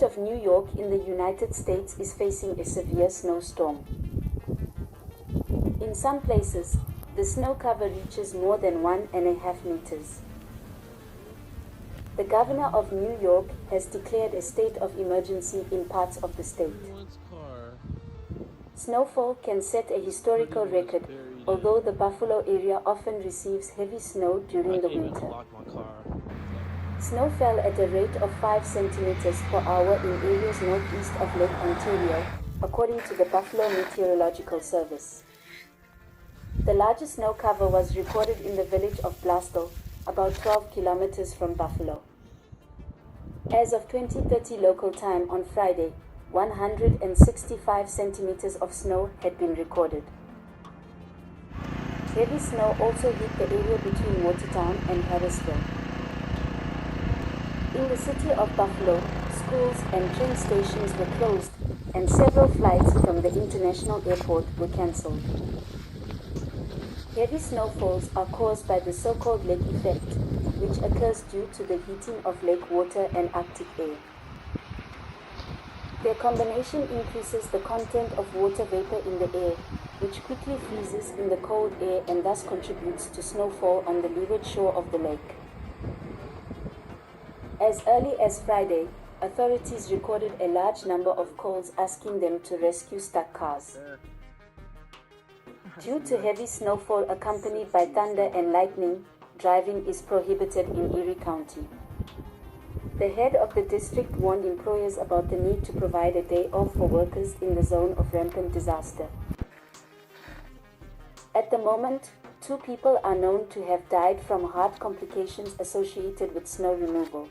state of New York in the United States is facing a severe snowstorm. In some places, the snow cover reaches more than 1.5 meters. The governor of New York has declared a state of emergency in parts of the state. Snowfall can set a historical record, although the Buffalo area often receives heavy snow during the winter. Snow fell at a rate of 5 centimeters per hour in areas northeast of Lake Ontario, according to the Buffalo Meteorological Service. The largest snow cover was recorded in the village of Blasdell, about 12 kilometers from Buffalo. As of 20:30 local time on Friday, 165 centimeters of snow had been recorded. Heavy snow also hit the area between Watertown and Harrisville. In the city of Buffalo, schools and train stations were closed, and several flights from the international airport were cancelled. Heavy snowfalls are caused by the so-called lake effect, which occurs due to the heating of lake water and Arctic air. Their combination increases the content of water vapor in the air, which quickly freezes in the cold air and thus contributes to snowfall on the leeward shore of the lake. As early as Friday, authorities recorded a large number of calls asking them to rescue stuck cars. Due to heavy snowfall accompanied by thunder and lightning, driving is prohibited in Erie County. The head of the district warned employers about the need to provide a day off for workers in the zone of rampant disaster. At the moment, 2 people are known to have died from heart complications associated with snow removal.